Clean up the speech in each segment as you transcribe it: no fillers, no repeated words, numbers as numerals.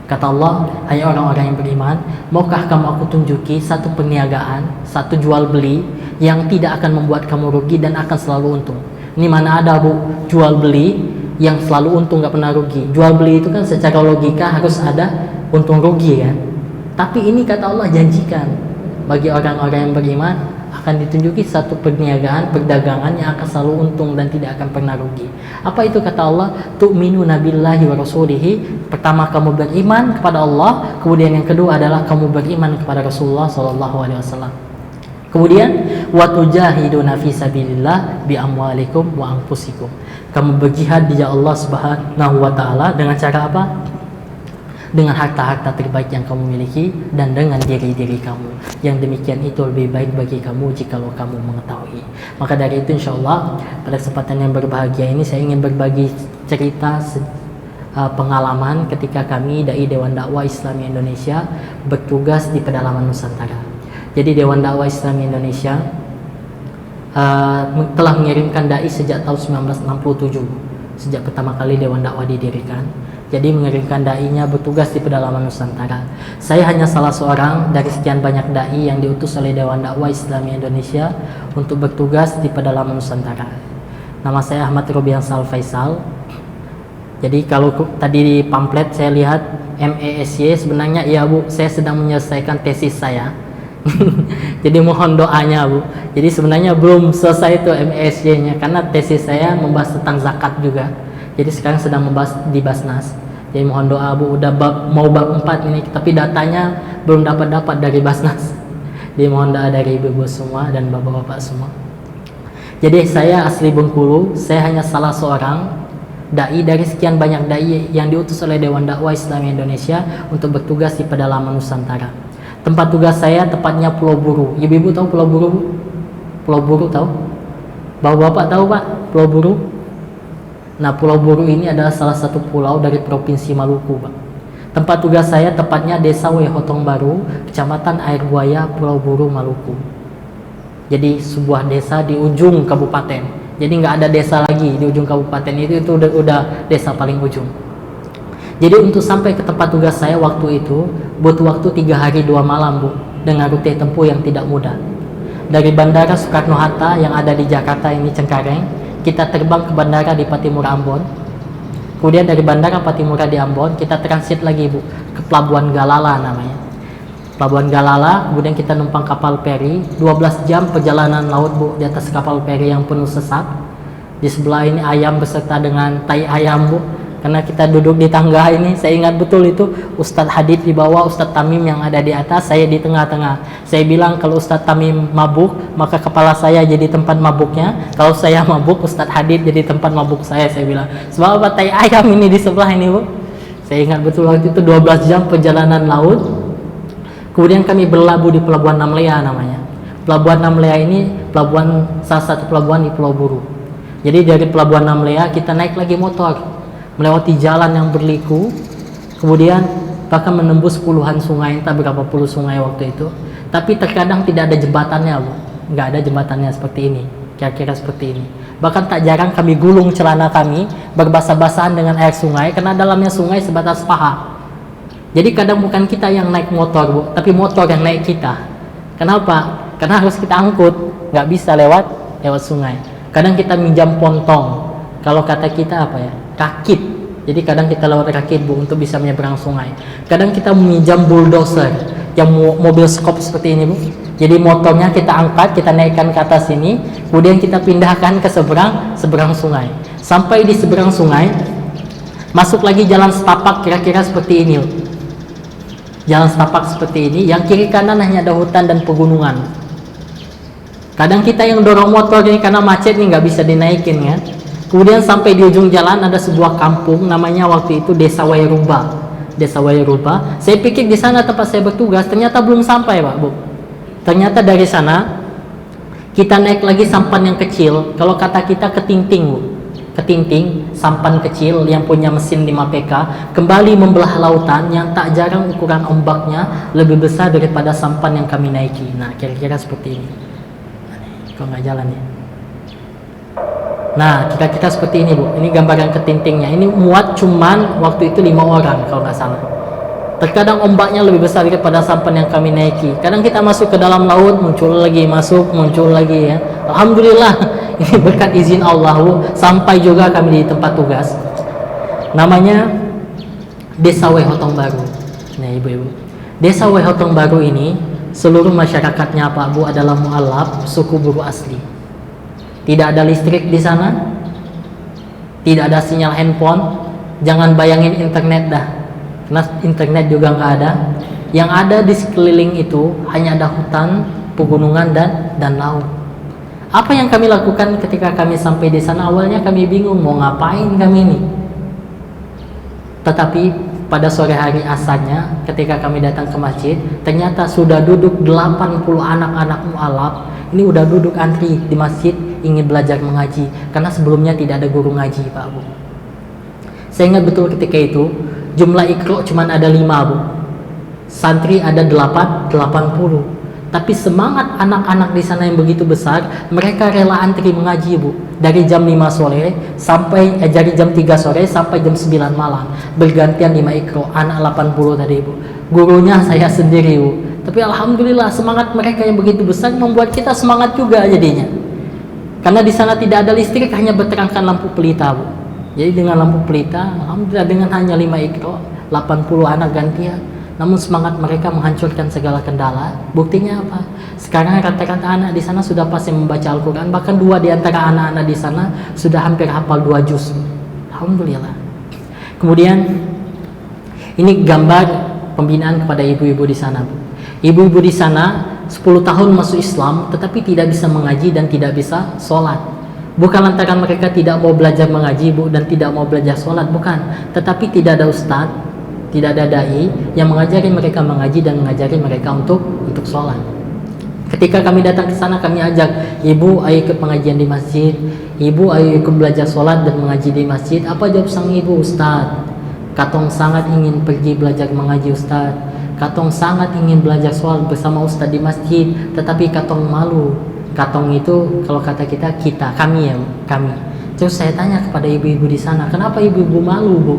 Kata Allah, hai orang-orang yang beriman, maukah kamu aku tunjuki satu perniagaan, satu jual beli yang tidak akan membuat kamu rugi dan akan selalu untung. Ini mana ada bu jual beli yang selalu untung gak pernah rugi. Jual beli itu kan secara logika harus ada untung rugi kan. Tapi ini kata Allah janjikan bagi orang-orang yang beriman akan ditunjuki satu perniagaan, perdagangan yang akan selalu untung dan tidak akan pernah rugi. Apa itu kata Allah? Tu'minuna billahi wa rasulihi. Pertama kamu beriman kepada Allah, kemudian yang kedua adalah kamu beriman kepada Rasulullah sallallahu alaihi wasallam. Kemudian wa tujahiduna fi sabilillah bi amwalikum wa anfusikum. Kamu berjihad di jalan Allah Subhanahu wa taala dengan cara apa? Dengan harta-harta terbaik yang kamu miliki dan dengan diri-diri kamu. Yang demikian itu lebih baik bagi kamu jikalau kamu mengetahui. Maka dari itu insyaallah pada kesempatan yang berbahagia ini saya ingin berbagi cerita pengalaman ketika kami dai Dewan Dakwah Islam Indonesia bertugas di pedalaman Nusantara. Jadi Dewan Dakwah Islam Indonesia telah mengirimkan dai sejak tahun 1967, sejak pertama kali Dewan Dakwah didirikan. Jadi mengirimkan dai-nya bertugas di pedalaman Nusantara. Saya hanya salah seorang dari sekian banyak dai yang diutus oleh Dewan Dakwah Islam Indonesia untuk bertugas di pedalaman Nusantara. Nama saya Ahmad Robiansal Faisal. Jadi kalau tadi di pamflet saya lihat MESY, sebenarnya iya bu, saya sedang menyelesaikan tesis saya. Jadi mohon doanya bu. Jadi sebenarnya belum selesai itu MESY-nya karena tesis saya membahas tentang zakat juga. Jadi sekarang sedang membahas di Basnas. Jadi mohon doa bu, udah mau bab 4 ini, tapi datanya belum dapat dari Basnas. Jadi mohon doa dari ibu-ibu semua dan bapak-bapak semua. Jadi saya asli Bengkulu, saya hanya salah seorang dai dari sekian banyak dai yang diutus oleh Dewan Dakwah Islam Indonesia untuk bertugas di pedalaman Nusantara. Tempat tugas saya tepatnya Pulau Buru. Ibu-ibu tahu Pulau Buru? Pulau Buru tahu? Bapak-bapak tahu pak Pulau Buru? Nah, Pulau Buru ini adalah salah satu pulau dari Provinsi Maluku, Pak. Tempat tugas saya tepatnya Desa Wehotong Baru, Kecamatan Air Buaya, Pulau Buru, Maluku. Jadi sebuah desa di ujung kabupaten. Jadi nggak ada desa lagi di ujung kabupaten itu udah desa paling ujung. Jadi untuk sampai ke tempat tugas saya waktu itu butuh waktu 3 hari 2 malam, Bu, dengan rute tempuh yang tidak mudah. Dari Bandara Soekarno-Hatta yang ada di Jakarta ini Cengkareng, kita terbang ke bandara di Patimura Ambon. Kemudian dari bandara Patimura di Ambon kita transit lagi bu ke Pelabuhan Galala namanya. Pelabuhan Galala, kemudian kita numpang kapal feri 12 jam perjalanan laut bu di atas kapal feri yang penuh sesak. Di sebelah ini ayam beserta dengan tai ayam bu. Karena kita duduk di tangga ini, saya ingat betul itu Ustadz Hadid di bawah, Ustadz Tamim yang ada di atas, saya di tengah-tengah. Saya bilang kalau Ustadz Tamim mabuk, maka kepala saya jadi tempat mabuknya. Kalau saya mabuk, Ustadz Hadid jadi tempat mabuk saya bilang. Sebab apa tai ayam ini di sebelah ini bu. Saya ingat betul waktu itu 12 jam perjalanan laut. Kemudian kami berlabuh di Pelabuhan Namlea namanya. Pelabuhan Namlea ini salah satu pelabuhan di Pulau Buru. Jadi dari Pelabuhan Namlea kita naik lagi motor melewati jalan yang berliku, kemudian bahkan menembus puluhan sungai, entah berapa puluh sungai waktu itu. Tapi terkadang tidak ada jembatannya bu, nggak ada jembatannya seperti ini, kira-kira seperti ini. Bahkan tak jarang kami gulung celana kami berbasah-basahan dengan air sungai, karena dalamnya sungai sebatas paha. Jadi kadang bukan kita yang naik motor bu, tapi motor yang naik kita. Kenapa? Karena harus kita angkut, nggak bisa lewat sungai. Kadang kita minjam pontong, kalau kata kita apa ya, rakit. Jadi kadang kita lewat rakit bu untuk bisa menyeberang sungai. Kadang kita meminjam bulldozer yang mobil skop seperti ini bu. Jadi motornya kita angkat, kita naikkan ke atas ini, kemudian kita pindahkan ke seberang sungai. Sampai di seberang sungai, masuk lagi jalan setapak kira-kira seperti ini bu. Jalan setapak seperti ini, yang kiri kanan hanya ada hutan dan pegunungan. Kadang kita yang dorong motor ini karena macet nih nggak bisa dinaikin ya. Kemudian sampai di ujung jalan ada sebuah kampung namanya waktu itu Desa Wairuba. Desa Wairuba. Saya pikir di sana tempat saya bertugas, ternyata belum sampai Pak Bu. Ternyata dari sana kita naik lagi sampan yang kecil. Kalau kata kita ketinting Bu. Ketinting, sampan kecil yang punya mesin 5 PK kembali membelah lautan yang tak jarang ukuran ombaknya lebih besar daripada sampan yang kami naiki. Nah, kira-kira seperti ini. Kok nggak jalan ya? Nah, kita seperti ini Bu. Ini gambaran ketintingnya. Ini muat cuman waktu itu 5 orang kalau nggak salah. Terkadang ombaknya lebih besar daripada sampan yang kami naiki. Kadang kita masuk ke dalam laut, muncul lagi, masuk, muncul lagi ya. Alhamdulillah, ini berkat izin Allah, Bu. Sampai juga kami di tempat tugas. Namanya Desa Wehotong Baru. Nah, Ibu-ibu. Desa Wehotong Baru ini seluruh masyarakatnya Pak Bu adalah mualaf suku Buru asli. Tidak ada listrik di sana. Tidak ada sinyal handphone. Jangan bayangin internet dah. Karena internet juga nggak ada. Yang ada di sekeliling itu hanya ada hutan, pegunungan dan laut. Apa yang kami lakukan ketika kami sampai di sana? Awalnya kami bingung mau ngapain kami ini. Tetapi pada sore hari asarnya ketika kami datang ke masjid, ternyata sudah duduk 80 anak-anak mualaf. Ini udah duduk antri di masjid ingin belajar mengaji karena sebelumnya tidak ada guru ngaji, Pak Bu. Saya ingat betul ketika itu jumlah ikro cuma ada 5, Bu. Santri ada 80. Tapi semangat anak-anak di sana yang begitu besar, mereka rela antri mengaji, Bu. Dari jam 5 sore sampai dari jam 3 sore sampai jam 9 malam. Bergantian 5 ikro, anak 80 tadi, Bu. Gurunya saya sendiri, Bu. Tapi alhamdulillah semangat mereka yang begitu besar membuat kita semangat juga jadinya. Karena di sana tidak ada listrik, hanya berterangkan lampu pelita, Bu. Jadi dengan lampu pelita, alhamdulillah dengan hanya 5 ikro, 80 anak gantian. Namun semangat mereka menghancurkan segala kendala. Buktinya apa? Sekarang rata-rata anak di sana sudah pasti membaca Al-Quran. Bahkan 2 di antara anak-anak di sana sudah hampir hafal 2 juz. Alhamdulillah. Kemudian ini gambar pembinaan kepada ibu-ibu di sana, Bu. Ibu-ibu di sana 10 tahun masuk Islam, tetapi tidak bisa mengaji dan tidak bisa sholat. Bukan lantaran mereka tidak mau belajar mengaji, Bu, dan tidak mau belajar sholat, bukan. Tetapi tidak ada ustadz, tidak ada dai yang mengajari mereka mengaji dan mengajari mereka untuk sholat. Ketika kami datang ke sana, kami ajak, ibu ayo ikut pengajian di masjid, ibu ayo ikut belajar sholat dan mengaji di masjid. Apa jawab sang ibu? Ustaz, katong sangat ingin pergi belajar mengaji, Ustaz. Katong sangat ingin belajar sholat bersama Ustaz di masjid, tetapi katong malu. Katong itu kalau kata kita kami ya, kami. Terus saya tanya kepada ibu-ibu di sana, kenapa ibu-ibu malu, Bu?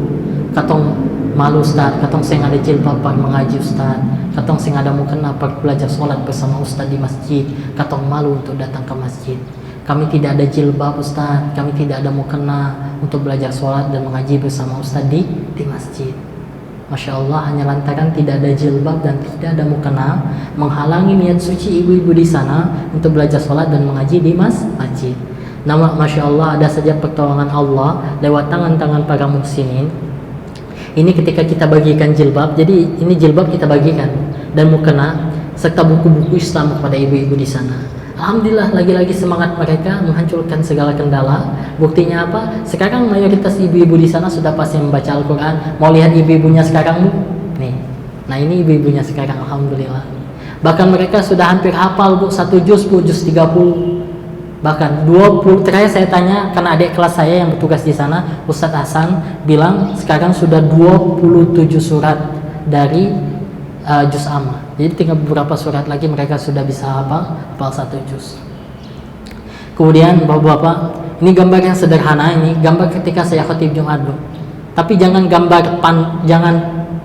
Katong malu, Ustaz. Katong sing ada jilbab pak mengaji, Ustaz. Katong sing ada mukena pak belajar sholat bersama Ustaz di masjid. Katong malu untuk datang ke masjid. Kami tidak ada jilbab, Ustaz. Kami tidak ada mukena untuk belajar sholat dan mengaji bersama Ustaz di masjid. Masya Allah, hanya lantaran tidak ada jilbab dan tidak ada mukena menghalangi niat suci ibu-ibu di sana untuk belajar sholat dan mengaji di masjid. Nama Masya Allah, ada saja pertolongan Allah lewat tangan-tangan para muhsinin. Ini ketika kita bagikan jilbab, jadi ini jilbab kita bagikan dan mukena serta buku-buku Islam kepada ibu-ibu di sana. Alhamdulillah, lagi-lagi semangat mereka menghancurkan segala kendala. Buktinya apa? Sekarang mayoritas ibu-ibu di sana sudah pasti membaca Al-Quran. Mau lihat ibu-ibunya sekarang, Bu? Nih. Nah, ini ibu-ibunya sekarang, alhamdulillah. Bahkan mereka sudah hampir hafal, Bu, 1 juz, Bu, juz 30. Bahkan 20. Terakhir saya tanya, karena adik kelas saya yang bertugas di sana, Ustadz Hasan bilang sekarang sudah 27 surat dari juz amma. Jadi tinggal beberapa surat lagi mereka sudah bisa hafal 1 juz. Kemudian Bapak-bapak, ini gambar yang sederhana, ini gambar ketika saya khotib Jumat, Bu. Tapi jangan jangan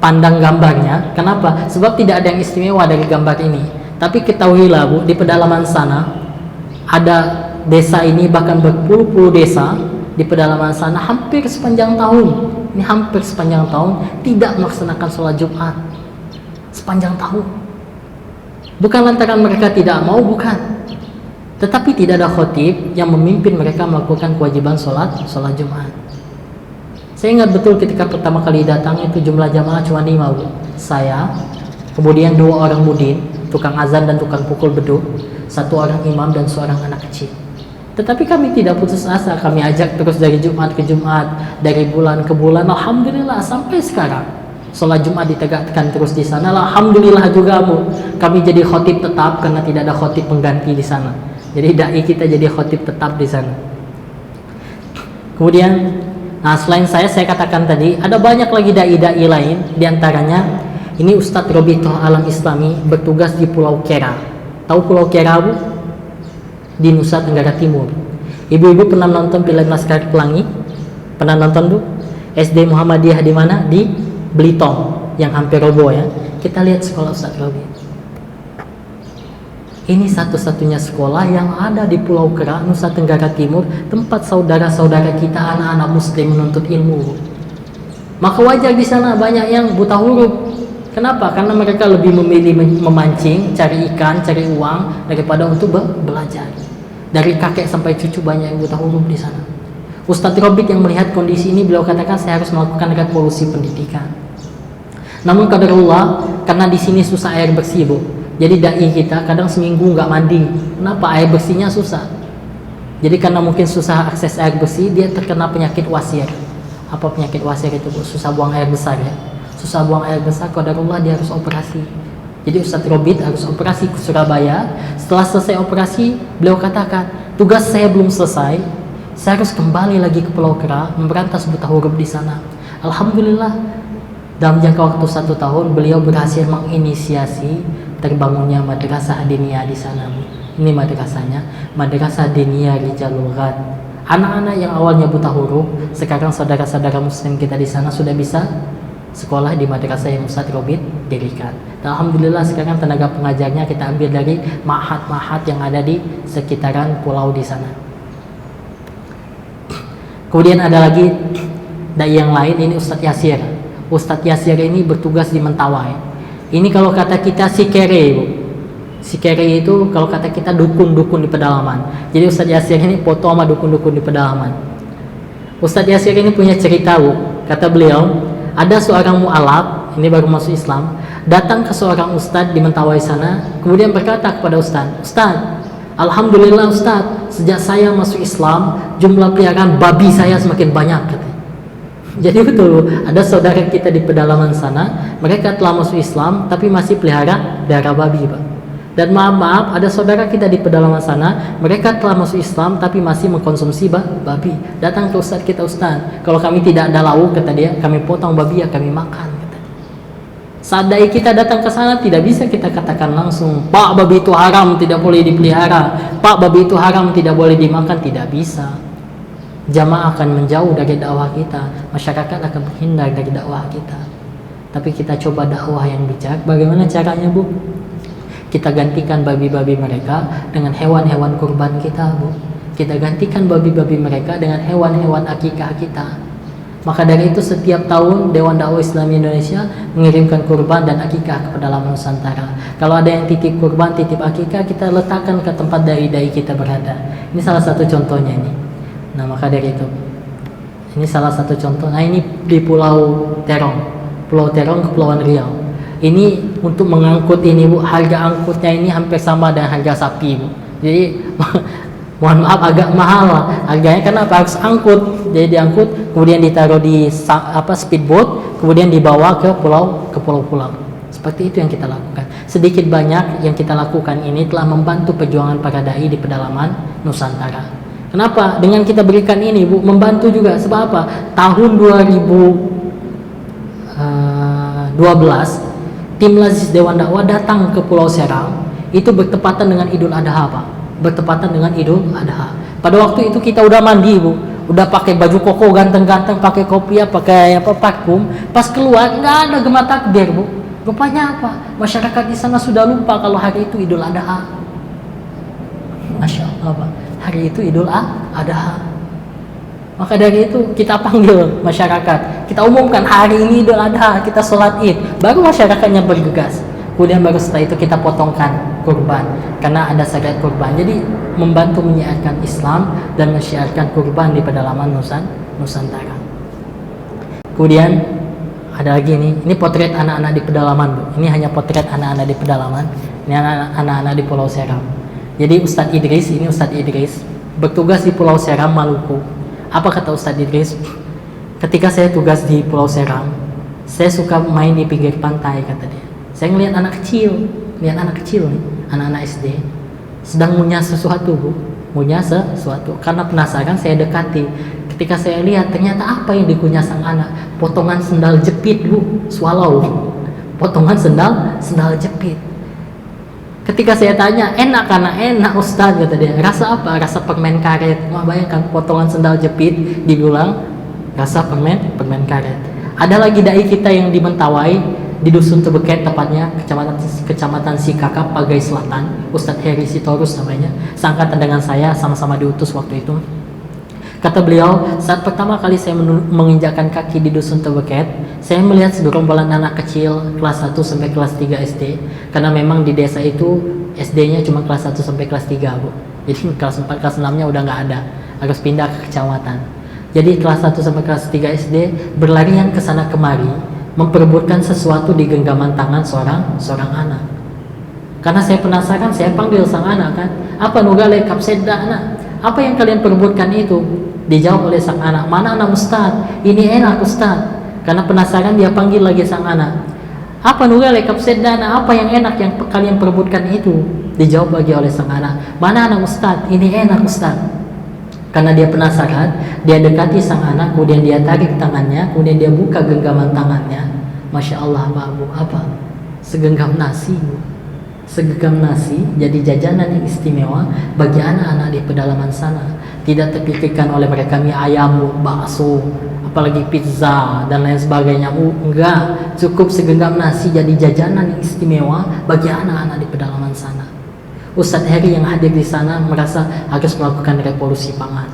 pandang gambarnya. Kenapa? Sebab tidak ada yang istimewa dari gambar ini. Tapi ketahuilah, Bu, di pedalaman sana ada desa ini, bahkan berpuluh-puluh desa di pedalaman sana hampir sepanjang tahun. Ini hampir sepanjang tahun tidak melaksanakan sholat Jumat. Sepanjang tahun. Bukan lantaran mereka tidak mau, bukan. Tetapi tidak ada khotib yang memimpin mereka melakukan kewajiban sholat Jumat. Saya ingat betul ketika pertama kali datang itu jumlah jamaah cuma 5, Bu. Saya, kemudian 2 orang mudin, tukang azan dan tukang pukul beduk, 1 orang imam dan seorang anak kecil. Tetapi kami tidak putus asa, kami ajak terus dari Jumat ke Jumat, dari bulan ke bulan, alhamdulillah sampai sekarang. Sholat Jumat ditegakkan terus di sana. Alhamdulillah juga, Bu. Kami jadi khotib tetap karena tidak ada khotib pengganti di sana. Jadi dai kita jadi khotib tetap di sana. Kemudian, nah selain saya katakan tadi, ada banyak lagi dai-dai lain. Di antaranya, ini Ustadz Robitoh Alam Islami bertugas di Pulau Kera. Tahu Pulau Kera, Bu? Di Nusa Tenggara Timur. Ibu-ibu pernah nonton film Laskar Pelangi? Pernah nonton, Bu? SD Muhammadiyah di mana? Di Belitung. yang hampir roboh ya. Kita lihat sekolah Ustadz Robit. Ini satu-satunya sekolah yang ada di Pulau Kera, Nusa Tenggara Timur, tempat saudara-saudara kita anak-anak muslim menuntut ilmu. Maka wajar di sana banyak yang buta huruf. Kenapa? Karena mereka lebih memilih memancing, cari ikan, cari uang daripada untuk belajar. Dari kakek sampai cucu banyak yang buta huruf di sana. Ustadz Robit yang melihat kondisi ini, beliau katakan saya harus melakukan revolusi pendidikan. Namun qadarullah, karena di sini susah air bersih bu, jadi dai kita kadang seminggu nggak mandi. Kenapa? Air bersihnya susah. Jadi karena mungkin susah akses air bersih, dia terkena penyakit wasir. Apa penyakit wasir itu bu? Susah buang air besar ya. Susah buang air besar, qadarullah dia harus operasi. Jadi Ustadz Robit harus operasi ke Surabaya. Setelah selesai operasi, beliau katakan, tugas saya belum selesai, saya harus kembali lagi ke Pulau Kera memberantas buta huruf di sana. Alhamdulillah, dalam jangka waktu 1 tahun beliau berhasil menginisiasi terbangunnya madrasah diniyah di sana. Ini madrasahnya, Madrasah Diniyah Rijalul Ghad. Anak-anak yang awalnya buta huruf, sekarang saudara-saudara muslim kita di sana sudah bisa sekolah di madrasah yang Ustadz Robit dirikan. Dan alhamdulillah sekarang tenaga pengajarnya kita ambil dari ma'had-ma'had yang ada di sekitaran pulau di sana. Kemudian ada lagi dai yang lain, ini Ustadz Yasir. Ustadz Yasir ini bertugas di Mentawai. Ini kalau kata kita sikere bu. Sikere itu kalau kata kita dukun-dukun di pedalaman. Jadi Ustadz Yasir ini foto sama dukun-dukun di pedalaman. Ustadz Yasir ini punya cerita bu. Kata beliau, ada seorang mu'alaf, ini baru masuk Islam, datang ke seorang ustadz di Mentawai sana, kemudian berkata kepada ustadz, alhamdulillah ustadz, sejak saya masuk Islam, jumlah peliharaan babi saya semakin banyak. Katanya. Jadi betul, ada saudara kita di pedalaman sana, mereka telah masuk Islam, tapi masih pelihara darah babi, Pak. Dan maaf, ada saudara kita di pedalaman sana, mereka telah masuk Islam, tapi masih mengkonsumsi babi. Datang ke ustadz kita, ustadz, kalau kami tidak ada lauk, kata dia, kami potong babi ya kami makan. Kata. Saat dai kita datang ke sana, tidak bisa kita katakan langsung, Pak, babi itu haram, tidak boleh dipelihara. Pak, babi itu haram, tidak boleh dimakan, tidak bisa. Jamaah akan menjauh dari dakwah kita, masyarakat akan menghindar dari dakwah kita. Tapi kita coba dakwah yang bijak. Bagaimana caranya bu? Kita gantikan babi-babi mereka dengan hewan-hewan kurban kita bu. Kita gantikan babi-babi mereka dengan hewan-hewan akikah kita. Maka dari itu setiap tahun Dewan Dakwah Islam Indonesia mengirimkan kurban dan akikah ke pedalaman Nusantara. Kalau ada yang titip kurban, titip akikah, kita letakkan ke tempat dai-dai kita berada. Ini salah satu contohnya ini. Nah maka dari itu, ini salah satu contoh. Nah ini di Pulau Terong, Kepulauan Riau. Ini untuk mengangkut ini bu, harga angkutnya ini hampir sama dengan harga sapi bu. Jadi mohon maaf agak mahal lah harganya, karena harus angkut. Jadi diangkut, kemudian ditaruh di speedboat, kemudian dibawa ke pulau-pulau. Seperti itu yang kita lakukan. Sedikit banyak yang kita lakukan ini telah membantu perjuangan para dai di pedalaman Nusantara. Kenapa? Dengan kita berikan ini bu, membantu juga. Sebab apa? Tahun 2012 tim Lazis Dewan Dakwah datang ke Pulau Serang. Itu bertepatan dengan Idul Adha Pak. Bertepatan dengan Idul Adha. Pada waktu itu kita udah mandi bu, udah pakai baju koko ganteng-ganteng, pakai kopiah, pakai parfum. Pas keluar nggak ada gema takbir bu. Rupanya apa? Masyarakat di sana sudah lupa kalau hari itu Idul Adha. Masya Allah Pak. Hari itu Idul Adha. Maka dari itu kita panggil masyarakat, kita umumkan hari ini Idul Adha, kita sholat Id, baru masyarakatnya bergegas. Kemudian baru setelah itu kita potongkan kurban, karena ada syariat kurban. Jadi membantu menyiarkan Islam dan menyiarkan kurban di pedalaman Nusantara. Kemudian ada lagi ini potret anak-anak di pedalaman bu. Ini hanya potret anak-anak di pedalaman. Ini anak-anak di Pulau Seram. Jadi Ustadz Idris bertugas di Pulau Seram, Maluku. Apa kata Ustadz Idris? Ketika saya tugas di Pulau Seram, saya suka main di pinggir pantai, kata dia. Saya ngelihat anak kecil nih, anak-anak SD, sedang ngunyah sesuatu bu, Karena penasaran saya dekati. Ketika saya lihat, ternyata apa yang dikunyah sang anak? Potongan sendal jepit bu, swallow. Potongan sendal jepit. Ketika saya tanya, enak Ustadz, kata dia. Rasa apa? Rasa permen karet. Bayangkan potongan sendal jepit dibilang rasa permen karet. Ada lagi dai kita yang di Mentawai, di Dusun Tebeket, tepatnya kecamatan Sikakap, Pagai Selatan. Ustadz Heri Sitorus namanya, seangkatan dengan saya, sama-sama diutus waktu itu. Kata beliau, saat pertama kali saya menginjakkan kaki di Dusun Tebeket, saya melihat segerombolan anak kecil kelas 1 sampai kelas 3 SD. Karena memang di desa itu SD-nya cuma kelas 1 sampai kelas 3, Bu. Jadi kelas 4, kelas 6-nya udah nggak ada, harus pindah ke kecamatan. Jadi kelas 1 sampai kelas 3 SD berlarian ke sana kemari, memperebutkan sesuatu di genggaman tangan seorang anak. Karena saya penasaran, saya panggil sang anak kan, apa nugale kapsedda anak? Apa yang kalian perebutkan itu? Dijawab oleh sang anak, mana anak Ustaz? Ini enak Ustaz. Karena penasaran dia panggil lagi sang anak, apa nugale kapsedda anak? Apa yang enak yang kalian perebutkan itu? Dijawab lagi oleh sang anak, mana anak Ustaz? Ini enak Ustaz. Karena dia penasaran, dia dekati sang anak, kemudian dia tarik tangannya, kemudian dia buka genggaman tangannya. Masya Allah, Pak Bu, apa? Segenggam nasi, Bu. Segenggam nasi jadi jajanan yang istimewa bagi anak-anak di pedalaman sana. Tidak terpikirkan oleh mereka mie ayam, bakso, apalagi pizza dan lain sebagainya. Enggak, cukup segenggam nasi jadi jajanan yang istimewa bagi anak-anak di pedalaman sana. Ustadz Heri yang hadir di sana merasa harus melakukan revolusi pangan.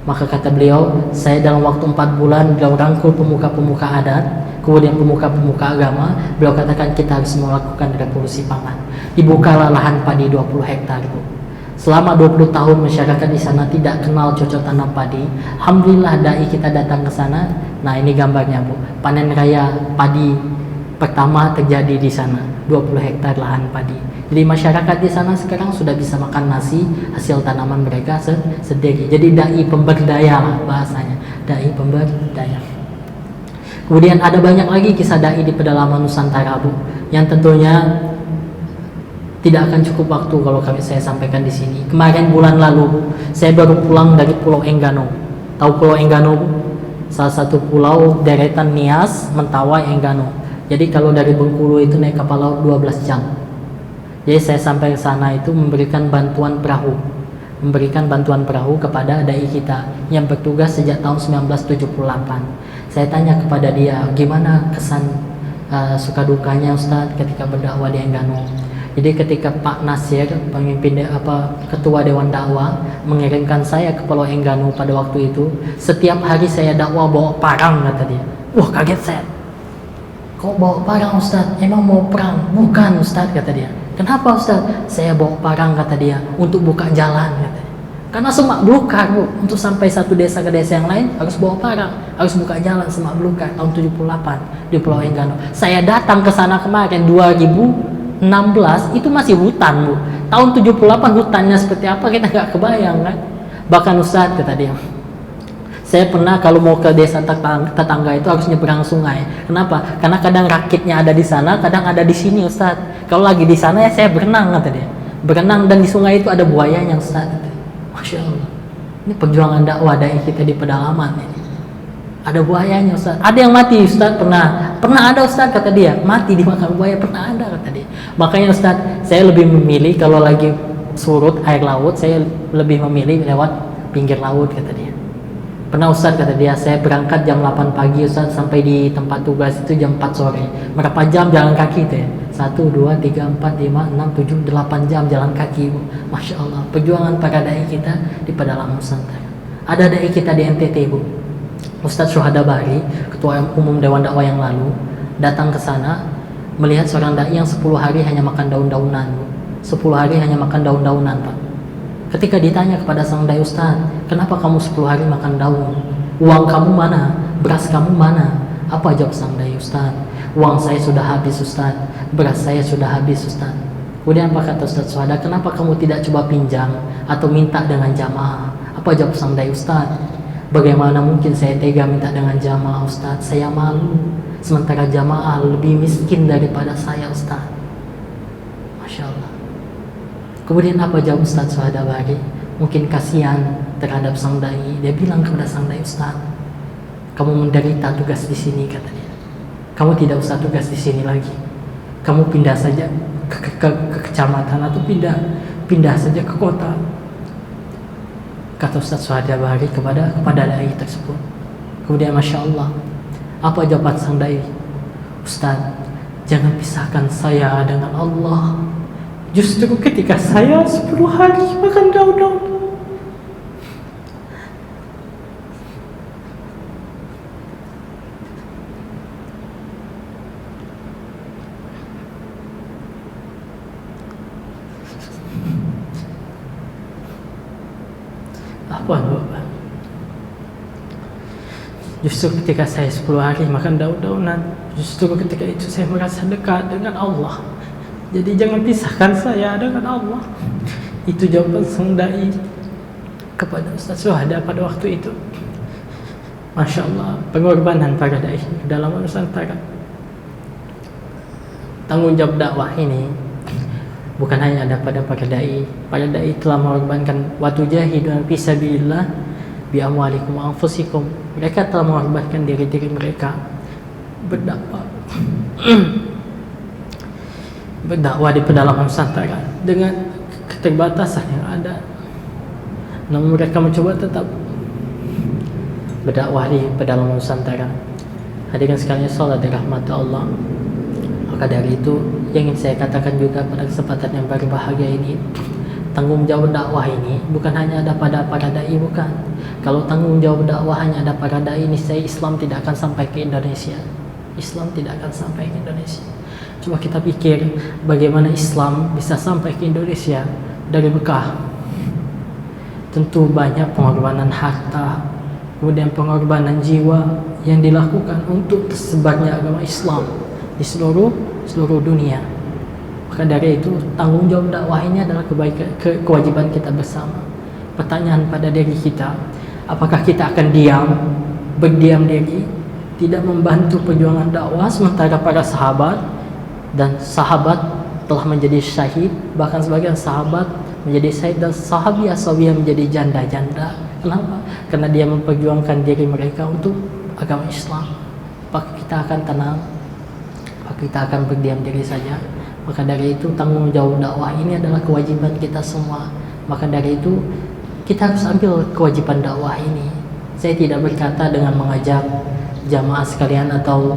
Maka kata beliau, saya dalam waktu 4 bulan beliau rangkul pemuka-pemuka adat, kemudian pemuka-pemuka agama, beliau katakan kita harus melakukan revolusi pangan. Dibukalah lahan padi 20 hektar, Bu. Selama 20 tahun masyarakat di sana tidak kenal cocok tanam padi. Alhamdulillah dai kita datang ke sana. Nah, ini gambarnya, Bu. Panen raya padi pertama terjadi di sana, 20 hektar lahan padi. Jadi masyarakat di sana sekarang sudah bisa makan nasi hasil tanaman mereka sendiri. Jadi dai pemberdaya lah bahasanya, dai pemberdaya. Kemudian ada banyak lagi kisah dai di pedalaman Nusantara, Bu, yang tentunya tidak akan cukup waktu kalau saya sampaikan di sini. Kemarin bulan lalu, Bu, saya baru pulang dari Pulau Enggano. Tahu Pulau Enggano, Bu? Salah satu pulau deretan Nias, Mentawai, Enggano. Jadi kalau dari Bengkulu itu naik kapal laut 12 jam. Jadi saya sampai ke sana itu memberikan bantuan perahu kepada dai kita yang bertugas sejak tahun 1978. Saya tanya kepada dia, gimana kesan suka dukanya Ustadz ketika berdakwah di Enggano. Jadi ketika Pak Nasir, ketua Dewan Dakwah, mengirimkan saya ke Pulau Enggano pada waktu itu, setiap hari saya dakwah bawa parang, kata dia. Wah, kaget saya. Kok bawa parang Ustadz? Emang mau perang? Bukan Ustadz, kata dia. Kenapa Ustadz? Saya bawa parang, kata dia, untuk buka jalan, kata dia. Karena semak belukar, Bu, untuk sampai satu desa ke desa yang lain harus bawa parang, harus buka jalan semak belukar tahun 78 di Pulau Enggano. Saya datang ke sana kemarin 2016 itu masih hutan, Bu. Tahun 78 hutannya seperti apa kita nggak kebayang kan? Bahkan Ustadz, kata dia, saya pernah kalau mau ke desa tetangga itu harus nyebrang sungai. Kenapa? Karena kadang rakitnya ada di sana, kadang ada di sini Ustadz. Kalau lagi di sana ya saya berenang, kata dia. Berenang dan di sungai itu ada buayanya Ustadz. Masya Allah. Ini perjuangan dakwah dai kita di pedalaman ini. Ada buayanya Ustadz. Ada yang mati Ustadz, pernah ada Ustadz, kata dia. Mati dimakan buaya, pernah ada, kata dia. Makanya Ustadz, saya lebih memilih kalau lagi surut air laut, saya lebih memilih lewat pinggir laut, kata dia. Pernah Ustadz, kata dia, saya berangkat jam 8 pagi Ustadz, sampai di tempat tugas itu jam 4 sore. Berapa jam jalan kaki itu ya? 1, 2, 3, 4, 5, 6, 7, 8 jam jalan kaki, Bu. Masya Allah, perjuangan para dai kita di pedalaman Nusantara. Ada dai kita di NTT, Bu, Ustadz Syuhada Bahri, Ketua Umum Dewan Dakwah yang lalu, datang ke sana melihat seorang dai yang 10 hari hanya makan daun-daunan, Bu. 10 hari hanya makan daun-daunan, Pak. Ketika ditanya kepada sang dai, Ustadz, kenapa kamu 10 hari makan daun? Uang kamu mana? Beras kamu mana? Apa jawab sang dai, Ustadz? Uang saya sudah habis, Ustadz. Beras saya sudah habis, Ustadz. Kemudian apa kata Ustadz Syuhada? Kenapa kamu tidak coba pinjam atau minta dengan jamaah? Apa jawab sang dai, Ustadz? Bagaimana mungkin saya tega minta dengan jamaah, Ustadz? Saya malu. Sementara jamaah lebih miskin daripada saya, Ustadz. Masya Allah. Kemudian apa jawab Ustadz Syuhada Bahri? Mungkin kasihan terhadap sang dai. Dia bilang kepada sang dai, Ustadz, kamu menderita tugas di sini, kata dia. Kamu tidak usah tugas di sini lagi. Kamu pindah saja ke kecamatan atau pindah saja ke kota, kata Ustadz Syuhada Bahri kepada dai tersebut. Kemudian Masya Allah, apa jawaban sang dai? Ustadz, Jangan pisahkan saya dengan Allah. Justru ketika saya 10 hari makan daun-daun, apa Bapak? Justru ketika saya 10 hari makan daun-daunan, justru ketika itu saya merasa dekat dengan Allah. Jadi jangan pisahkan saya dengan Allah. Itu jawaban sang dai kepada Ustaz Suhada pada waktu itu. Masya Allah, pengorbanan para dai dalam Nusantara. Tanggung jawab dakwah ini bukan hanya ada pada para dai. Para dai telah mengorbankan waktu jahidun fisabilillah bi amwalikum wa anfusikum. Mereka telah mengorbankan diri-diri mereka berdakwah berdakwah di pedalaman Nusantara dengan keterbatasan yang ada. Namun mereka mencoba tetap berdakwah di pedalaman Nusantara. Hadirin sekalian, salat dirahmati Allah. Maka dari itu yang ingin saya katakan juga pada kesempatan yang berbahagia ini, tanggung jawab dakwah ini bukan hanya ada pada para dai, bukan. Kalau tanggung jawab dakwah hanya ada pada dai, niscaya Islam tidak akan sampai ke Indonesia. Islam tidak akan sampai ke Indonesia. Coba kita pikir bagaimana Islam bisa sampai ke Indonesia dari Mekah. Tentu banyak pengorbanan harta, kemudian pengorbanan jiwa yang dilakukan untuk tersebarnya agama Islam di seluruh dunia. Maka dari itu tanggung jawab dakwah ini adalah kewajiban kita bersama. Pertanyaan pada diri kita, apakah kita akan berdiam diri, tidak membantu perjuangan dakwah sementara para sahabat telah menjadi syahid, bahkan sebagian sahabat menjadi syahid dan sahabiah menjadi janda-janda. Kenapa? Karena dia memperjuangkan diri mereka untuk agama Islam. Apakah kita akan tenang? Apakah kita akan berdiam diri saja? Maka dari itu tanggung jawab dakwah ini adalah kewajiban kita semua. Maka dari itu kita harus ambil kewajiban dakwah ini. Saya tidak berkata dengan mengajak jamaah sekalian atau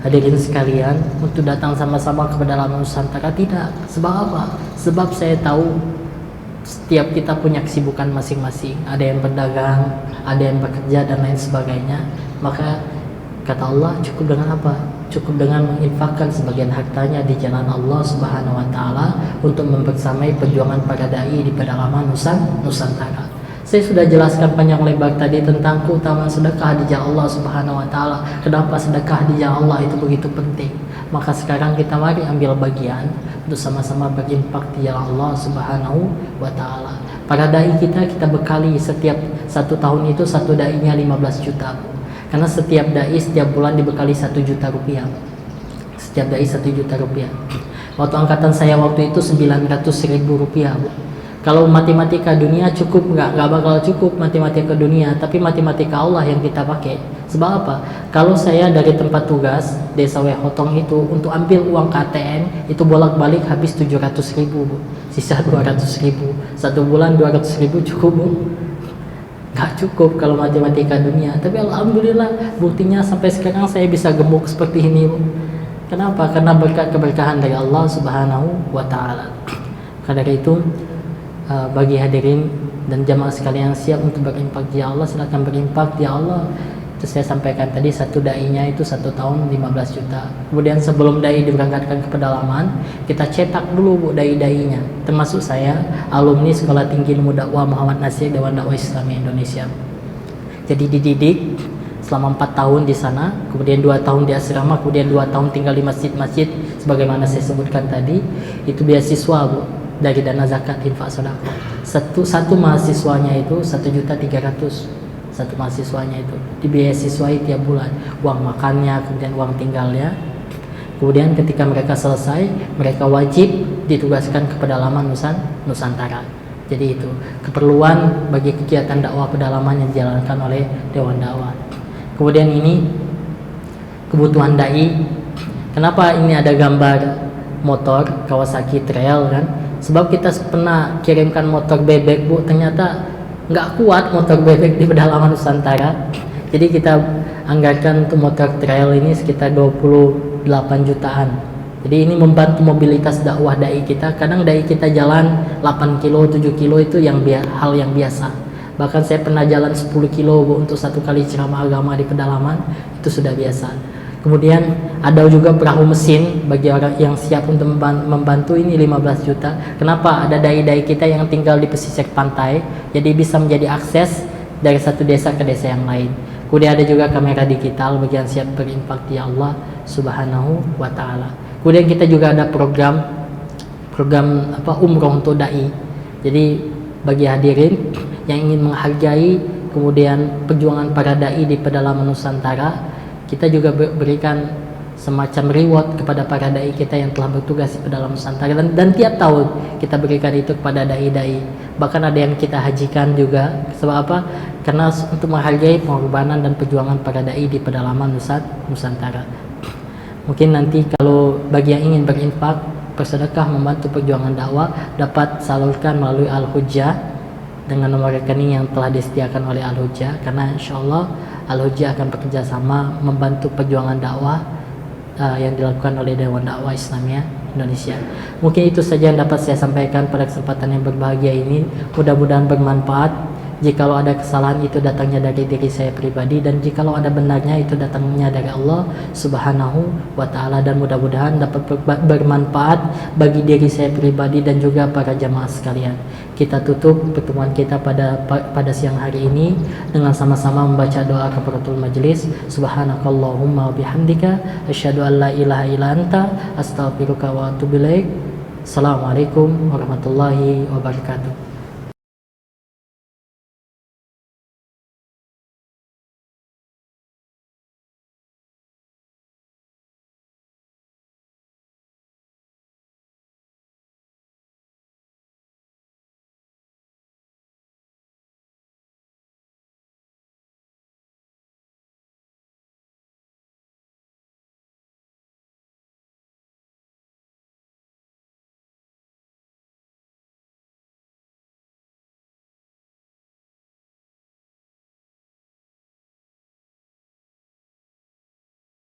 hadirin sekalian untuk datang sama-sama ke pedalaman Nusantara, tidak. Sebab apa? Sebab saya tahu setiap kita punya kesibukan masing-masing. Ada yang berdagang, ada yang bekerja dan lain sebagainya. Maka kata Allah, cukup dengan apa? Cukup dengan menginfakkan sebagian hartanya di jalan Allah Subhanahu wa taala untuk membersamai perjuangan para dai di pedalaman Nusantara. Saya sudah jelaskan panjang lebar tadi tentang keutamaan sedekah di jalan Allah Subhanahu wa taala. Kenapa sedekah di jalan Allah itu begitu penting? Maka sekarang kita mari ambil bagian untuk sama-sama berinfak di jalan Allah Subhanahu wa taala. Para dai kita bekali setiap 1 tahun itu satu dai-nya 15 juta. Karena setiap dai setiap bulan dibekali 1 juta rupiah. Setiap dai 1 juta rupiah. Waktu angkatan saya waktu itu 900.000 rupiah, Bu. Kalau matematika dunia cukup nggak bakal cukup matematika dunia, tapi matematika Allah yang kita pakai. Sebab apa? Kalau saya dari tempat tugas Desa Wehotong itu untuk ambil uang KTM itu bolak-balik habis 700.000, Bu. Sisa 200.000. 1 bulan 200.000 cukup, Bu? Gak cukup kalau matematika dunia. Tapi alhamdulillah buktinya sampai sekarang saya bisa gemuk seperti ini, Bu. Kenapa? Karena berkat keberkahan dari Allah Subhanahu wa taala. Karena dari itu bagi hadirin dan jamaah sekalian yang siap untuk berimpak di Allah, silakan berimpak di Allah. Itu saya sampaikan tadi, satu dai-nya itu 1 tahun 15 juta. Kemudian sebelum dai diberangkatkan ke pedalaman, kita cetak dulu, Bu, dai-dainya. Termasuk saya, alumni Sekolah Tinggi Ilmu Dakwah Muhammad Nasir Dewan Dakwah Islami Indonesia. Jadi dididik selama 4 tahun di sana, kemudian 2 tahun di asrama, kemudian 2 tahun tinggal di masjid-masjid sebagaimana saya sebutkan tadi. Itu beasiswa, Bu, dari dana zakat infak sedekah. Satu mahasiswanya itu 1.300.000. Satu mahasiswanya itu dibiayai tiap bulan, uang makannya, kemudian uang tinggalnya. Kemudian ketika mereka selesai, mereka wajib ditugaskan ke pedalaman Nusantara. Jadi itu keperluan bagi kegiatan dakwah pedalaman yang dijalankan oleh Dewan Dakwah. Kemudian ini kebutuhan dai. Kenapa ini ada gambar motor Kawasaki Trail kan? Sebab kita pernah kirimkan motor bebek, Bu, ternyata nggak kuat motor bebek di pedalaman Nusantara. Jadi kita anggarkan untuk motor trail ini sekitar 28 jutaan. Jadi ini membantu mobilitas dakwah dai kita. Kadang dai kita jalan 8 kilo, 7 kilo itu hal yang biasa. Bahkan saya pernah jalan 10 kilo untuk satu kali ceramah agama di pedalaman, itu sudah biasa. Kemudian ada juga perahu mesin bagi orang yang siap untuk membantu, ini 15 juta. Kenapa? Ada dai-dai kita yang tinggal di pesisir pantai, jadi bisa menjadi akses dari satu desa ke desa yang lain. Kemudian ada juga kamera digital bagi yang siap berinfak di Allah Subhanahu wa taala. Kemudian kita juga ada program umroh untuk dai. Jadi bagi hadirin yang ingin menghargai kemudian perjuangan para dai di pedalaman Nusantara, kita juga berikan semacam reward kepada para dai kita yang telah bertugas di pedalaman Nusantara, dan tiap tahun kita berikan itu kepada dai-dai. Bahkan ada yang kita hajikan juga. Sebab apa? Karena untuk menghargai pengorbanan dan perjuangan para dai di pedalaman Nusantara. Mungkin nanti kalau bagi yang ingin berinfak, bersedekah, membantu perjuangan dakwah, dapat salurkan melalui Al-Hujjah dengan nomor rekening yang telah disediakan oleh Al-Hujjah, karena insyaallah Al-Hujjah akan bekerja sama membantu perjuangan dakwah yang dilakukan oleh Dewan Dakwah Islamiyah Indonesia. Mungkin itu saja yang dapat saya sampaikan pada kesempatan yang berbahagia ini. Mudah-mudahan bermanfaat. Jikalau ada kesalahan, itu datangnya dari diri saya pribadi, dan jikalau ada benarnya, itu datangnya dari Allah Subhanahu wa taala, dan mudah-mudahan dapat bermanfaat bagi diri saya pribadi dan juga para jamaah sekalian. Kita tutup pertemuan kita pada siang hari ini dengan sama-sama membaca doa kafaratul majelis. Subhanakallahumma wa bihamdika asyhadu an la ilaha illa anta astaghfiruka wa atubu ilaik. Assalamualaikum warahmatullahi wabarakatuh.